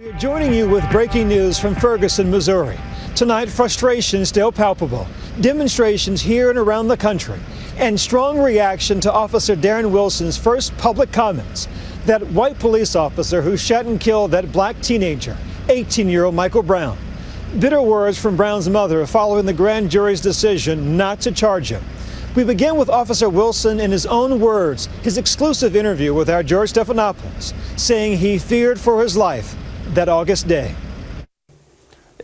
We're joining you with breaking news from Ferguson, Missouri. Tonight, frustration still palpable. Demonstrations here and around the country, and strong reaction to Officer Darren Wilson's first public comments. That white police officer who shot and killed that black teenager, 18-year-old Michael Brown. Bitter words from Brown's mother following the grand jury's decision not to charge him. We begin with Officer Wilson in his own words, his exclusive interview with our George Stephanopoulos, saying he feared for his life that August day.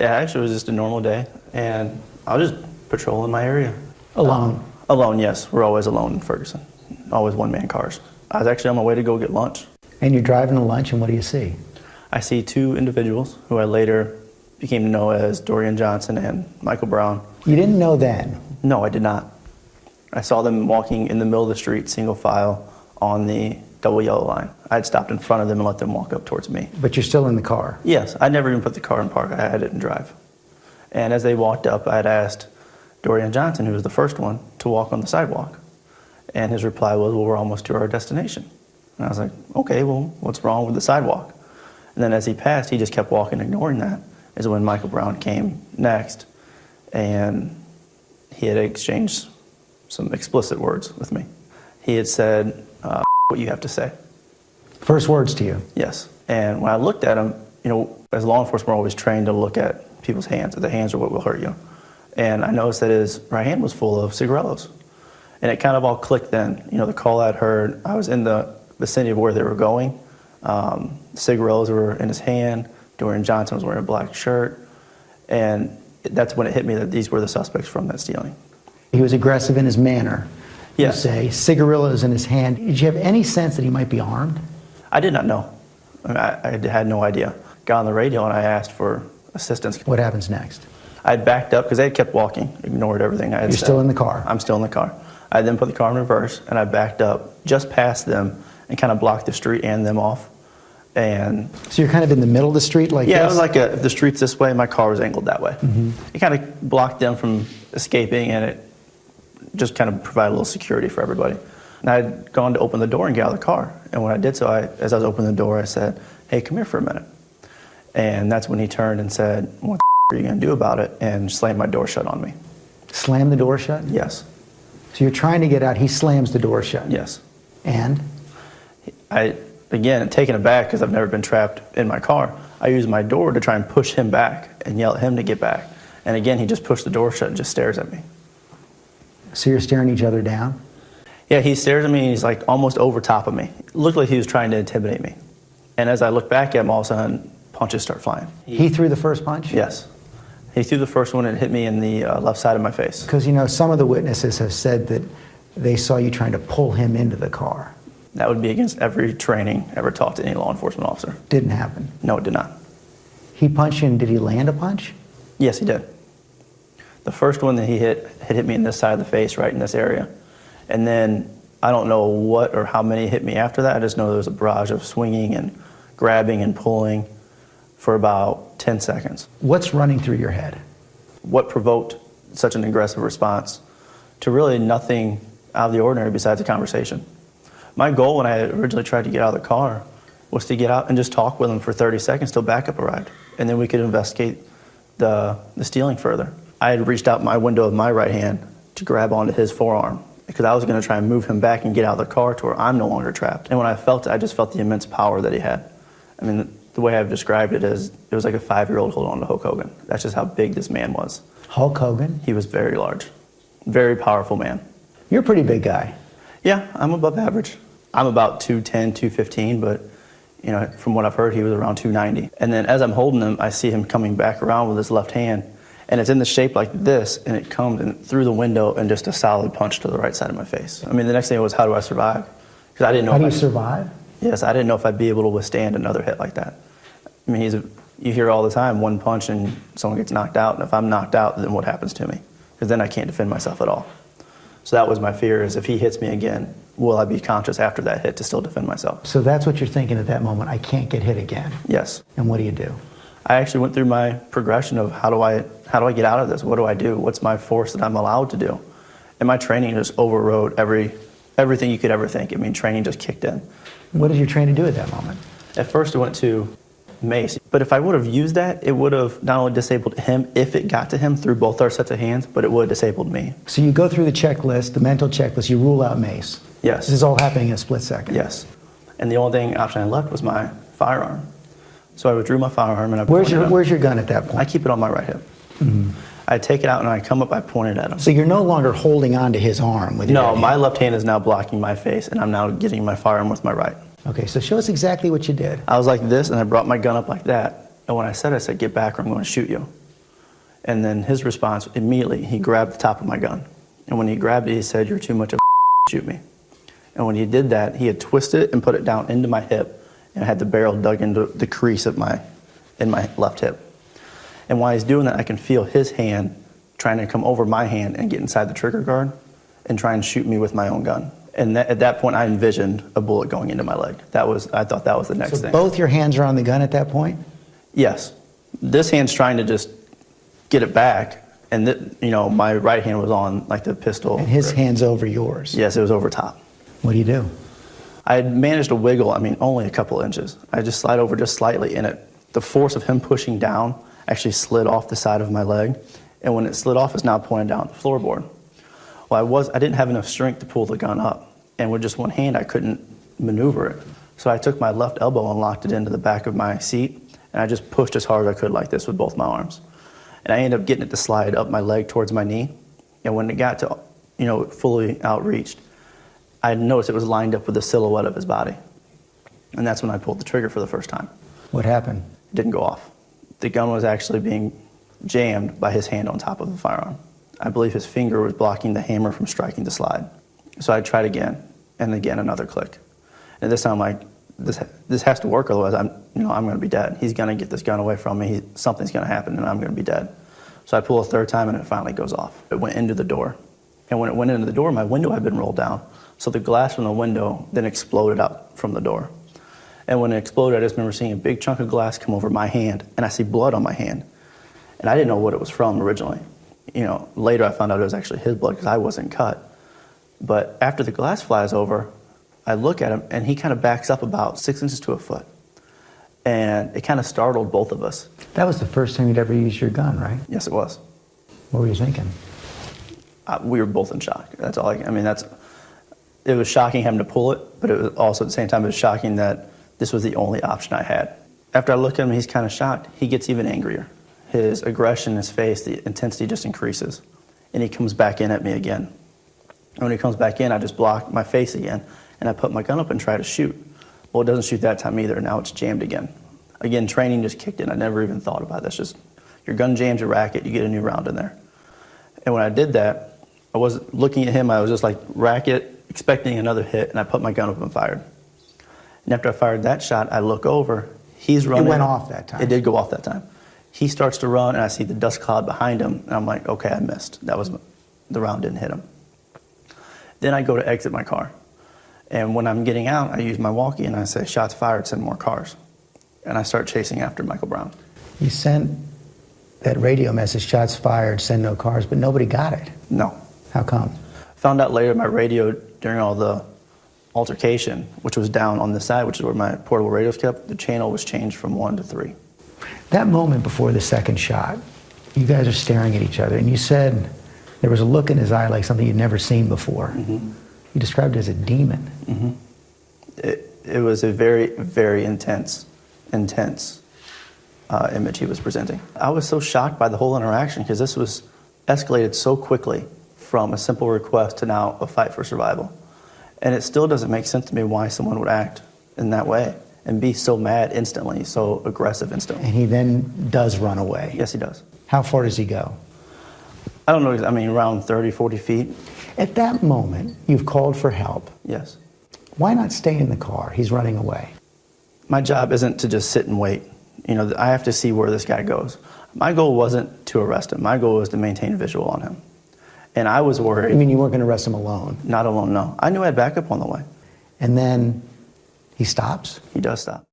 Yeah, actually it was just a normal day, and I was just patrolling my area. Alone? Alone, yes. We're always alone in Ferguson. Always one-man cars. I was actually on my way to go get lunch. And you're driving to lunch, and what do you see? I see two individuals who I later became to know as Dorian Johnson and Michael Brown. You didn't know then? No, I did not. I saw them walking in the middle of the street, single file, on the double yellow line. I had stopped in front of them and let them walk up towards me. But you're still in the car? Yes, I never even put the car in park. I didn't drive. And as they walked up, I had asked Dorian Johnson, who was the first one, to walk on the sidewalk. And his reply was, well, we're almost to our destination. And I was like, okay, well, what's wrong with the sidewalk? And then as he passed, he just kept walking, ignoring that, is when Michael Brown came next. And he had exchanged some explicit words with me. He had said, what you have to say. First words to you? Yes. And when I looked at him, you know, as law enforcement, we're always trained to look at people's hands. The hands are what will hurt you. And I noticed that his right hand was full of cigarillos. And it kind of all clicked then. You know, the call I'd heard, I was in the vicinity of where they were going. Cigarillos were in his hand. Dorian Johnson was wearing a black shirt. And that's when it hit me that these were the suspects from that stealing. He was aggressive in his manner. Yes. You say, cigarillos in his hand. Did you have any sense that he might be armed? I did not know. I had no idea. Got on the radio and I asked for assistance. What happens next? I had backed up because they had kept walking, ignored everything I had said. You're still in the car? I'm still in the car. I then put the car in reverse and I backed up just past them and kind of blocked the street and them off. And so you're kind of in the middle of the street like this? Yeah, it was like if the street's this way, my car was angled that way. Mm-hmm. It kind of blocked them from escaping, and it just kind of provided a little security for everybody. And I had gone to open the door and get out of the car. And when I did so, as I was opening the door, I said, hey, come here for a minute. And that's when he turned and said, what the are you going to do about it? And slammed my door shut on me. Slam the door shut? Yes. So you're trying to get out, he slams the door shut? Yes. And? Again, taken aback because I've never been trapped in my car, I used my door to try and push him back and yell at him to get back. And again, he just pushed the door shut and just stares at me. So you're staring each other down? Yeah, he stares at me and he's like almost over top of me. It looked like he was trying to intimidate me. And as I look back at him, all of a sudden, punches start flying. He threw the first punch? Yes. He threw the first one and hit me in the left side of my face. Because, you know, some of the witnesses have said that they saw you trying to pull him into the car. That would be against every training ever taught to any law enforcement officer. Didn't happen? No, it did not. He punched you, and did he land a punch? Yes, he did. The first one that he hit me in this side of the face, right in this area. And then I don't know what or how many hit me after that. I just know there was a barrage of swinging and grabbing and pulling for about 10 seconds. What's running through your head? What provoked such an aggressive response to really nothing out of the ordinary besides a conversation? My goal when I originally tried to get out of the car was to get out and just talk with him for 30 seconds till backup arrived. And then we could investigate the stealing further. I had reached out my window of my right hand to grab onto his forearm because I was going to try and move him back and get out of the car to where I'm no longer trapped. And when I felt it, I just felt the immense power that he had. I mean, the way I've described it is it was like a 5-year-old holding on to Hulk Hogan. That's just how big this man was. Hulk Hogan? He was very large. Very powerful man. You're a pretty big guy. Yeah, I'm above average. I'm about 210, 215, but you know, from what I've heard, he was around 290. And then as I'm holding him, I see him coming back around with his left hand, and it's in the shape like this, and it comes in through the window and just a solid punch to the right side of my face. I mean, the next thing was, how do I survive? Because I didn't know. How do you survive? Yes, I didn't know if I'd be able to withstand another hit like that. I mean, you hear all the time, one punch and someone gets knocked out, and if I'm knocked out, then what happens to me? Because then I can't defend myself at all. So that was my fear, is if he hits me again, will I be conscious after that hit to still defend myself? So that's what you're thinking at that moment, I can't get hit again. Yes. And what do you do? I actually went through my progression of how do I get out of this? What do I do? What's my force that I'm allowed to do? And my training just overrode everything you could ever think. I mean, training just kicked in. What did your training do at that moment? At first I went to mace. But if I would have used that, it would have not only disabled him if it got to him through both our sets of hands, but it would have disabled me. So you go through the checklist, the mental checklist, you rule out mace. Yes. This is all happening in a split second. Yes. And the only option I left was my firearm. So I withdrew my firearm and I Where's pointed your gun at that point? I keep it on my right hip. I take it out and I come up, I point it at him. So you're no longer holding on to his arm with your No, right my hand. left hand is now blocking my face and I'm now getting my firearm with my right. Okay, so show us exactly what you did. I was like this and I brought my gun up like that. And when I said, get back or I'm going to shoot you. And then his response, immediately, he grabbed the top of my gun. And when he grabbed it, he said, "You're too much of a shoot me." And when he did that, he had twisted it and put it down into my hip and had the barrel dug into the crease of in my left hip. And while he's doing that, I can feel his hand trying to come over my hand and get inside the trigger guard and try and shoot me with my own gun. And at that point, I envisioned a bullet going into my leg. I thought that was the next So thing. both your hands are on the gun at that point? Yes. This hand's trying to just get it back, and my right hand was on like the pistol. And his grip. hand's over yours? Yes, it was over top. What do you do? I had managed to wiggle, only a couple inches. I just slide over just slightly, and the force of him pushing down actually slid off the side of my leg, and when it slid off, it's now pointed down at the floorboard. Well, I didn't have enough strength to pull the gun up, and with just one hand, I couldn't maneuver it. So I took my left elbow and locked it into the back of my seat, and I just pushed as hard as I could like this with both my arms. And I ended up getting it to slide up my leg towards my knee, and when it got to, fully outreached, I noticed it was lined up with the silhouette of his body. And that's when I pulled the trigger for the first time. What happened? It didn't go off. The gun was actually being jammed by his hand on top of the firearm. I believe his finger was blocking the hammer from striking the slide. So I tried again, and again another click. And this time I'm like, this has to work, otherwise I'm going to be dead. He's going to get this gun away from me. Something's going to happen, and I'm going to be dead. So I pull a third time, and it finally goes off. It went into the door. And when it went into the door, my window had been rolled down. So the glass from the window then exploded out from the door. And when it exploded, I just remember seeing a big chunk of glass come over my hand, and I see blood on my hand. And I didn't know what it was from originally. Later I found out it was actually his blood because I wasn't cut. But after the glass flies over, I look at him, and he kind of backs up about 6 inches to a foot. And it kind of startled both of us. That was the first time you'd ever used your gun, right? Yes, it was. What were you thinking? We were both in shock. That's all. It was shocking having to pull it, but it was also at the same time it was shocking that this was the only option I had. After I look at him, he's kind of shocked. He gets even angrier. His aggression, his face, the intensity just increases, and he comes back in at me again. And when he comes back in, I just block my face again, and I put my gun up and try to shoot. Well, it doesn't shoot that time either. Now it's jammed again. Again, training just kicked in. I never even thought about this. Just your gun jams your racket, you get a new round in there. And when I did that, I wasn't looking at him. I was just like racket, expecting another hit, and I put my gun up and fired. And after I fired that shot, I look over. He's running. It went off that time. It did go off that time. He starts to run, and I see the dust cloud behind him, and I'm like, okay, I missed. The round didn't hit him. Then I go to exit my car. And when I'm getting out, I use my walkie, and I say, shots fired, send more cars. And I start chasing after Michael Brown. You sent that radio message, shots fired, send no cars, but nobody got it. No. How come? Found out later my radio during all the altercation, which was down on the side, which is where my portable radio's kept, the channel was changed from 1 to 3. That moment before the second shot, you guys are staring at each other, and you said there was a look in his eye like something you'd never seen before. Mm-hmm. You described it as a demon. Mm-hmm. It was a very, very intense image he was presenting. I was so shocked by the whole interaction because this was escalated so quickly from a simple request to now a fight for survival. And it still doesn't make sense to me why someone would act in that way and be so mad instantly, so aggressive instantly. And he then does run away. Yes, he does. How far does he go? I don't know, around 30, 40 feet. At that moment, you've called for help. Yes. Why not stay in the car? He's running away. My job isn't to just sit and wait. I have to see where this guy goes. My goal wasn't to arrest him. My goal was to maintain visual on him. And I was worried. You mean you weren't going to arrest him alone? Not alone, no. I knew I had backup on the way. And then he stops? He does stop.